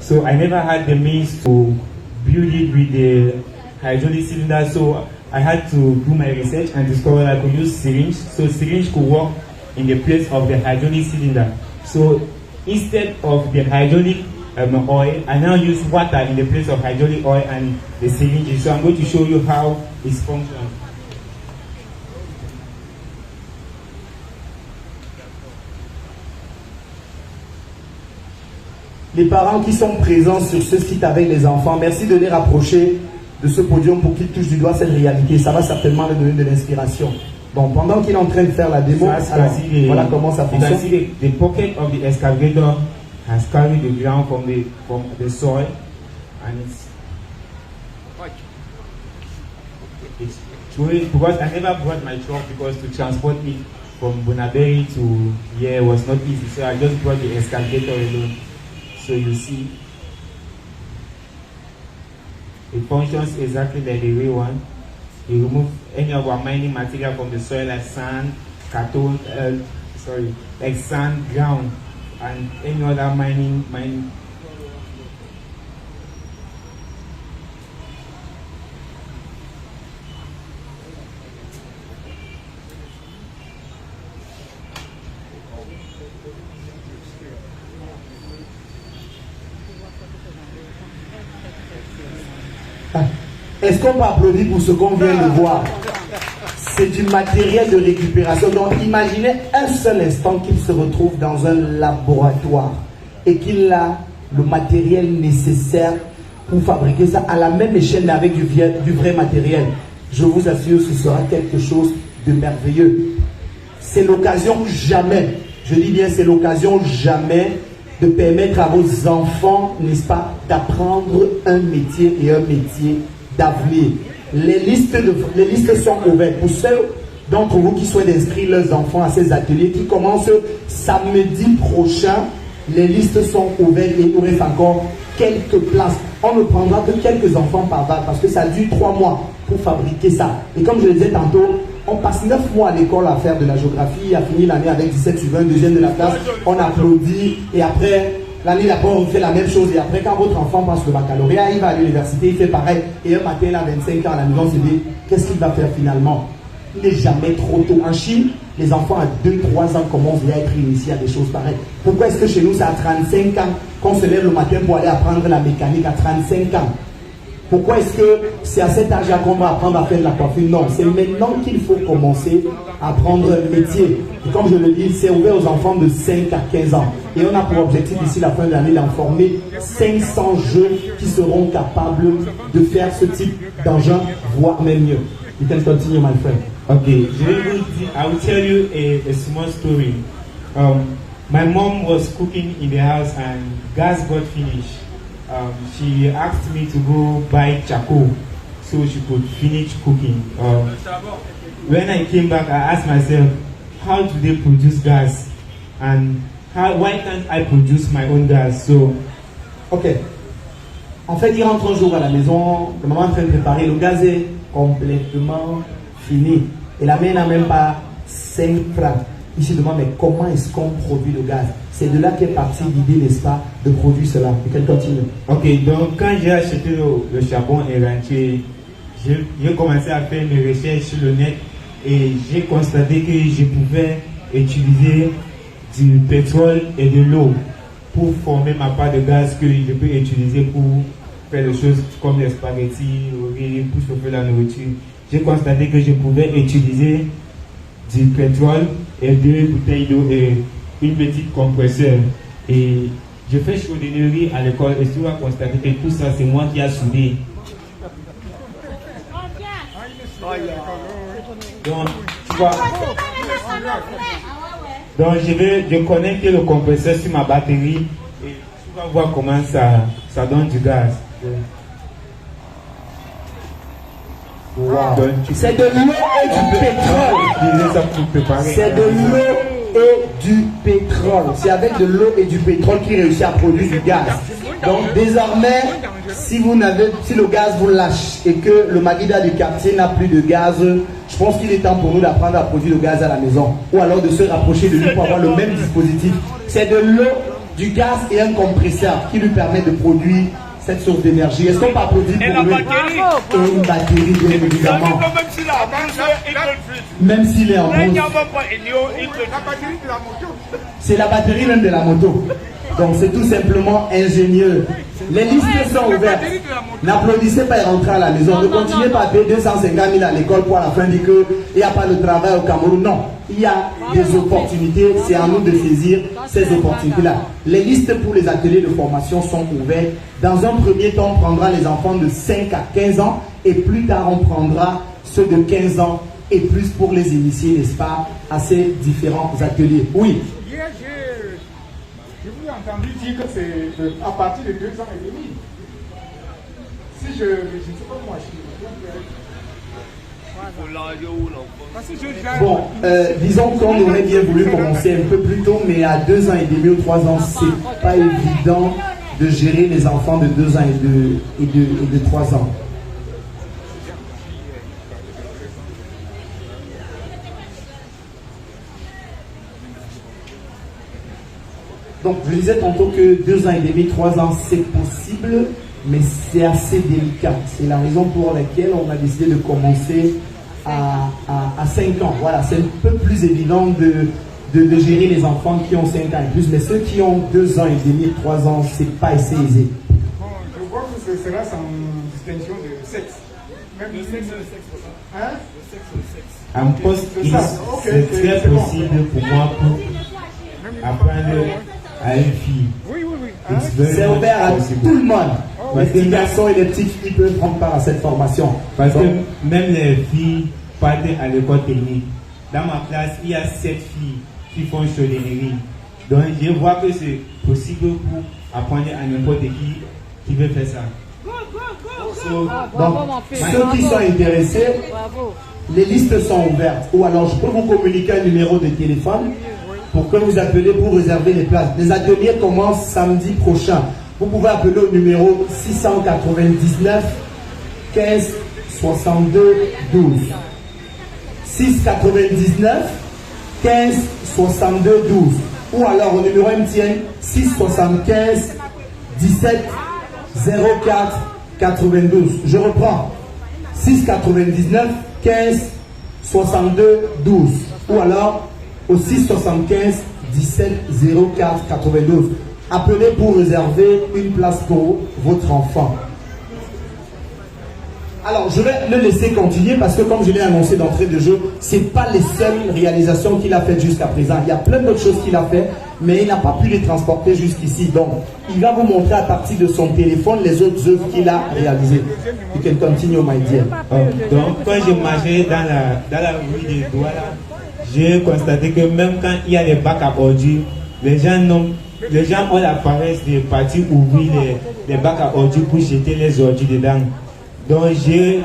So I never had the means to build it with the hydraulic cylinder. So I had to do my research and discover I could use syringe. So syringe could work in the place of the hydraulic cylinder. So instead of the hydraulic oil, I now use water in the place of hydraulic oil and the syringe. So I'm going to show you how it functions. Les parents qui sont présents sur ce site avec les enfants, merci de les rapprocher de ce podium pour qu'ils touchent du doigt cette réalité. Ça va certainement leur donner de l'inspiration. Bon, pendant qu'il est en train de faire la démo, alors, voilà comment ça fonctionne. The pocket of the excavator has carried the ground from the soil, and it's true because I never brought my truck because to transport it from Bunaberi to here was not easy. So I just brought the excavator alone. So you see, it functions exactly like the real one. You remove any of our mining material from the soil like sand, carton, like sand, ground, and any other mining. Est-ce qu'on peut applaudir pour ce qu'on vient de voir? C'est du matériel de récupération. Donc imaginez un seul instant qu'il se retrouve dans un laboratoire et qu'il a le matériel nécessaire pour fabriquer ça à la même échelle mais avec du vrai matériel. Je vous assure, ce sera quelque chose de merveilleux. C'est l'occasion jamais, je dis bien c'est l'occasion jamais de permettre à vos enfants, n'est-ce pas, d'apprendre un métier et un métier d'avenir. Les listes sont ouvertes pour ceux d'entre vous qui souhaitent inscrire leurs enfants à ces ateliers qui commencent samedi prochain. Les listes sont ouvertes et il nous reste encore quelques places. On ne prendra que quelques enfants par vague parce que ça dure 3 mois pour fabriquer ça. Et comme je le disais tantôt, on passe 9 mois à l'école à faire de la géographie, à finir l'année avec 17 sur 20, deuxième de la classe, on applaudit et après l'année d'après on fait la même chose et après quand votre enfant passe le baccalauréat, il va à l'université, il fait pareil et un matin il a 25 ans à la maison, on se dit qu'est-ce qu'il va faire finalement? Il n'est jamais trop tôt. En Chine, les enfants à 2-3 ans commencent déjà à être initiés à des choses pareilles. Pourquoi est-ce que chez nous c'est à 35 ans qu'on se lève le matin pour aller apprendre la mécanique à 35 ans? Pourquoi est-ce que c'est à cet âge-là qu'on va apprendre à faire de la coiffure? Non, c'est maintenant qu'il faut commencer à apprendre un métier. Et comme je le dis, c'est ouvert aux enfants de 5 à 15 ans. Et on a pour objectif d'ici la fin de l'année d'en former 500 jeunes qui seront capables de faire ce type d'engin, voire même mieux. You can continue, my friend. Okay, I will tell you a small story. My mom was cooking in the house and gas got finished. She asked me to go buy charcoal so she could finish cooking. When I came back, I asked myself, how do they produce gas? And why can't I produce my own gas? So, ok. En fait, il rentre un jour à la maison, la maman est en train de préparer, le gaz est complètement fini. Et la mère n'a même pas 5 francs. Il se demande, mais comment est-ce qu'on produit le gaz? C'est de là qu'est partie l'idée, n'est-ce pas, de produire cela. Et qu'elle continue. Ok, donc quand j'ai acheté le charbon et rentier, j'ai commencé à faire mes recherches sur le net et j'ai constaté que je pouvais utiliser du pétrole et de l'eau pour former ma part de gaz que je peux utiliser pour faire des choses comme les spaghettis, le riz, pour chauffer la nourriture. J'ai constaté que je pouvais utiliser du pétrole et 2 bouteilles d'eau et une petite compresseur. Et je fais chaudonnerie à l'école et tu vas constater que tout ça c'est moi qui a soudé. Donc, tu vois, donc je connecte le compresseur sur ma batterie et tu vas voir comment ça donne du gaz. Wow. C'est de l'eau et du pétrole. C'est de l'eau et du pétrole. C'est avec de l'eau et du pétrole qu'il réussit à produire du gaz. Donc désormais, si le gaz vous lâche et que le Maguida du quartier n'a plus de gaz, je pense qu'il est temps pour nous d'apprendre à produire le gaz à la maison. Ou alors de se rapprocher de lui pour avoir le même dispositif. C'est de l'eau du gaz et un compresseur qui lui permet de produire cette source d'énergie. Est-ce qu'on peut applaudir pour lui? Et une batterie, bien évidemment. Même s'il est en pause. C'est la batterie même de la moto. Donc c'est tout simplement ingénieux. Les listes sont ouvertes. N'applaudissez pas et rentrez à la maison. Ne continuez pas à payer 250 000 à l'école pour à la fin dire qu'il n'y a pas de travail au Cameroun. Non, il y a des opportunités. C'est à nous de saisir ces opportunités-là. Les listes pour les ateliers de formation sont ouvertes. Dans un premier temps, on prendra les enfants de 5 à 15 ans et plus tard, on prendra ceux de 15 ans et plus pour les initier, n'est-ce pas, à ces différents ateliers. Oui. Je vous ai entendu dire que c'est à partir de 2 ans et demi. Si je ne sais pas moi, bon, disons qu'on aurait bien voulu commencer un peu plus tôt, mais à 2 ans et demi ou 3 ans, c'est pas évident de gérer les enfants de 2 ans et de 3 ans. Donc, je disais tantôt que 2 ans et demi, 3 ans, c'est possible, mais c'est assez délicat. C'est la raison pour laquelle on a décidé de commencer à 5 ans. Voilà, c'est un peu plus évident de gérer les enfants qui ont 5 ans et plus, mais ceux qui ont 2 ans et demi, 3 ans, c'est pas assez aisé. Bon, je vois que ce sera sans distinction de sexe. Même le sexe, le sexe. Hein? Le sexe, le sexe. En poste, c'est très possible pour moi pour apprendre à une fille. Oui. Hein? C'est ouvert à tout le monde. Les petits garçons et les petites filles peuvent prendre part à cette formation. Parce que même les filles partent à l'école technique. Dans ma classe, il y a 7 filles qui font chaudronnerie. Donc je vois que c'est possible pour apprendre à n'importe qui veut faire ça. Donc, ceux qui sont intéressés, les listes sont ouvertes. Ou alors je peux vous communiquer un numéro de téléphone pour que vous appelez pour réserver les places. Les ateliers commencent samedi prochain. Vous pouvez appeler au numéro 699 15 62 12. 699 15 62 12. Ou alors au numéro MTN 675 17 04 92. Je reprends. 699 15 62 12. Ou alors au 675 17 04 92. Appelez pour réserver une place pour votre enfant. Alors, je vais le laisser continuer parce que comme je l'ai annoncé d'entrée de jeu, ce n'est pas les seules réalisations qu'il a faites jusqu'à présent. Il y a plein d'autres choses qu'il a fait, mais il n'a pas pu les transporter jusqu'ici. Donc, il va vous montrer à partir de son téléphone les autres œuvres qu'il a réalisées. You can continue, my dear. Donc, quand je marchais dans la rue des Douala, j'ai constaté que même quand il y a des bacs à ordures, les gens ont la paresse de partir ouvrir les bacs à ordures pour jeter les ordures dedans. Donc I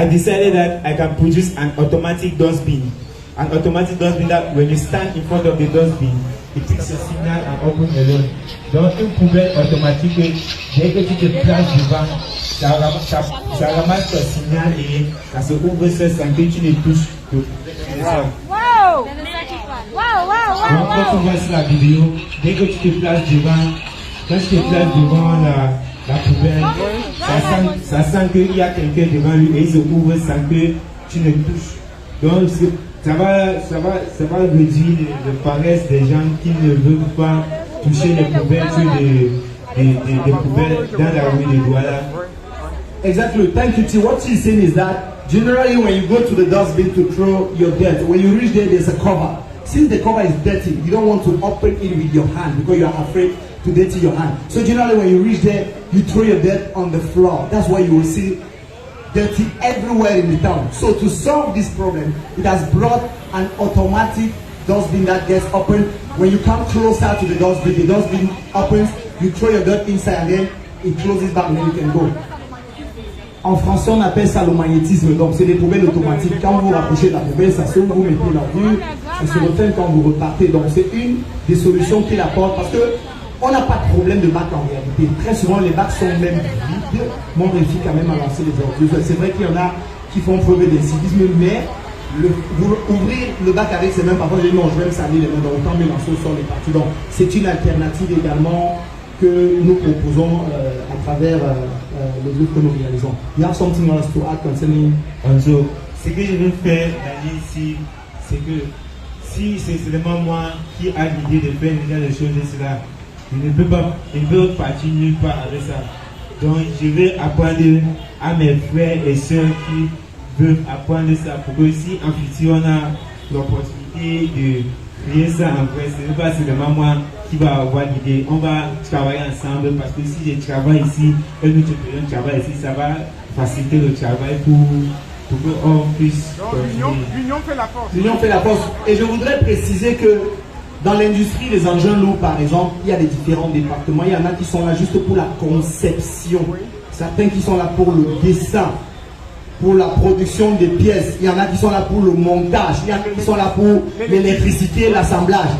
decided that I can produce an automatic dustbin. An automatic dustbin that when you stand in front of the dustbin, it takes a signal and opens the door. Donc une poubelle automatique, dès que tu te places devant, ça ramasse ton signal et ça se ouvre sans que tu ne touches. Wow! Donc quand tu vois sur la vidéo, dès que tu te places devant, quand tu te places devant la poubelle, ça sent qu'il y a quelqu'un devant lui et il se ouvre sans que tu ne touches. Donc ça va réduire la paresse des gens qui ne veulent pas toucher les poubelles des poubelles dans la rue de Douala. Exactly. Thank you, T. What she's saying is that generally when you go to the dustbin to throw your dirt, when you reach there, there's a cover. Since the cover is dirty, you don't want to open it with your hand because you are afraid to dirty your hand. So generally when you reach there, you throw your dirt on the floor. That's why you will see dirty everywhere in the town. So to solve this problem, it has brought an automatic dustbin that gets open. When you come closer to the dustbin opens, you throw your dirt inside and then it closes back and then you can go. En français, on appelle ça le magnétisme. Donc, c'est des poubelles automatiques. Quand vous rapprochez de la poubelle, ça s'ouvre, vous mettez l'ordure, ça se referme quand vous repartez. Donc, c'est une des solutions qu'il apporte parce que on n'a pas de problème de bac en réalité. Très souvent, les bacs sont même vides. Mais on réussit quand même à lancer les ordures. C'est vrai qu'il y en a qui font preuve d'incivisme, mais Ouvrir le bac avec ses mains, parfois je dis non, je vais me salir les mains, donc autant mélanger au sol les parties. Donc c'est une alternative également que nous proposons à travers les œuvres que nous réalisons. You have something else to add concerning? So, ce que je veux faire d'aller ici, c'est que si c'est seulement moi qui a l'idée de faire déjà des choses de cela, je ne peux partir nulle part avec ça. Donc je vais apprendre à mes frères et sœurs qui veulent apprendre ça pour que si en futur on a l'opportunité de créer ça en vrai, ce n'est pas seulement moi qui va avoir l'idée. On va travailler ensemble parce que si je travaille ici et nous travaillons ici, ça va faciliter le travail pour qu'on puisse. L'union fait la force. L'union fait la force. Et je voudrais préciser que dans l'industrie des engins lourds, par exemple, il y a des différents départements. Il y en a qui sont là juste pour la conception. Certains qui sont là pour le dessin, pour la production des pièces. Il y en a qui sont là pour le montage. Il y en a qui sont là pour l'électricité, l'assemblage.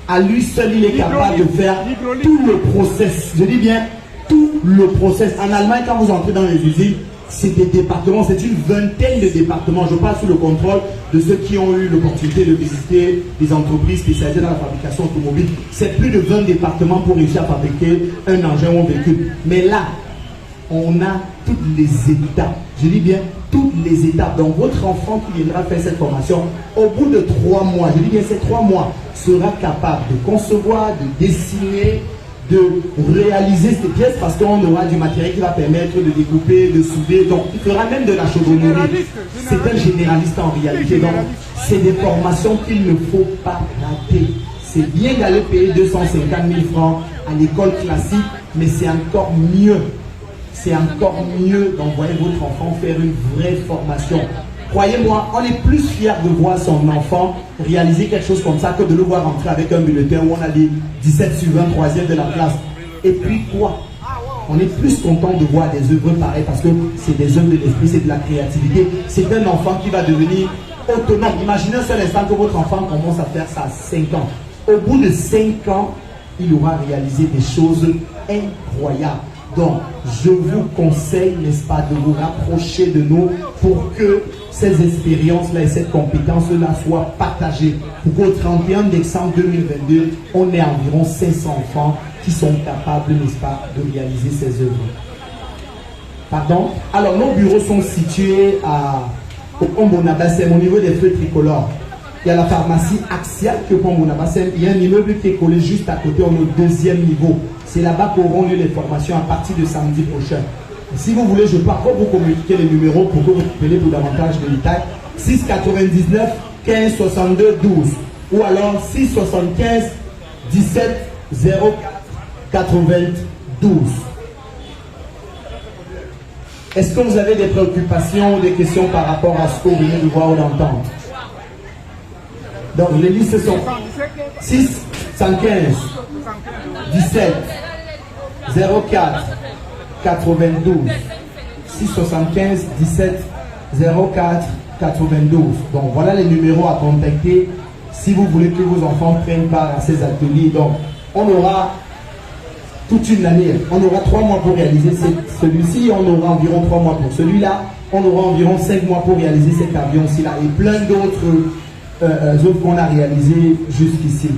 À lui seul, il est capable de faire tout le process. Je dis bien tout le process. En Allemagne, quand vous entrez dans les usines, c'est des départements, c'est une vingtaine de départements. Je parle sous le contrôle de ceux qui ont eu l'opportunité de visiter des entreprises spécialisées dans la fabrication automobile. C'est plus de 20 départements pour réussir à fabriquer un engin ou un véhicule. Mais là, on a toutes les étapes. Je dis bien toutes les étapes. Donc votre enfant qui viendra faire cette formation, au bout de 3 mois, je dis bien ces 3 mois, sera capable de concevoir, de dessiner, de réaliser ces pièces parce qu'on aura du matériel qui va permettre de découper, de souder. Donc il fera même de la chaudronnerie. C'est un généraliste en réalité. Donc c'est des formations qu'il ne faut pas rater. C'est bien d'aller payer 250 000 francs à l'école classique, mais c'est encore mieux. C'est encore mieux d'envoyer votre enfant faire une vraie formation. Croyez-moi, on est plus fiers de voir son enfant réaliser quelque chose comme ça que de le voir rentrer avec un bulletin où on a dit 17 sur 20, 3e de la classe. Et puis quoi? On est plus content de voir des œuvres pareilles parce que c'est des œuvres de l'esprit, c'est de la créativité. C'est un enfant qui va devenir autonome. Imaginez un seul instant que votre enfant commence à faire ça à 5 ans. Au bout de 5 ans, il aura réalisé des choses incroyables. Donc, je vous conseille, n'est-ce pas, de vous rapprocher de nous pour que ces expériences-là et cette compétence-là soient partagées. Pour qu'au 31 décembre 2022, on ait environ 500 enfants qui sont capables, n'est-ce pas, de réaliser ces œuvres. Pardon? Alors, nos bureaux sont situés au Pont-Bonabassem, au niveau des feux tricolores. Il y a la pharmacie Axial qui est au Pont-Bonabassem. Il y a un immeuble qui est collé juste à côté, on est au 2e niveau. C'est là-bas qu'auront lieu les formations à partir de samedi prochain. Si vous voulez, je peux encore vous communiquer les numéros pour que vous appelez pour davantage de détails. 699 15 62 12 ou alors 675 17 04 92. Est-ce que vous avez des préoccupations ou des questions par rapport à ce que vous venez de voir ou d'entendre? Donc les listes sont 6 115 17 04 92 675 17 04 92. Donc voilà les numéros à contacter si vous voulez que vos enfants prennent part à ces ateliers. Donc on aura toute une année, on aura 3 mois pour réaliser celui-ci, on aura environ 3 mois pour celui-là, on aura environ 5 mois pour réaliser cet avion-ci là et plein d'autres œuvres qu'on a réalisées jusqu'ici.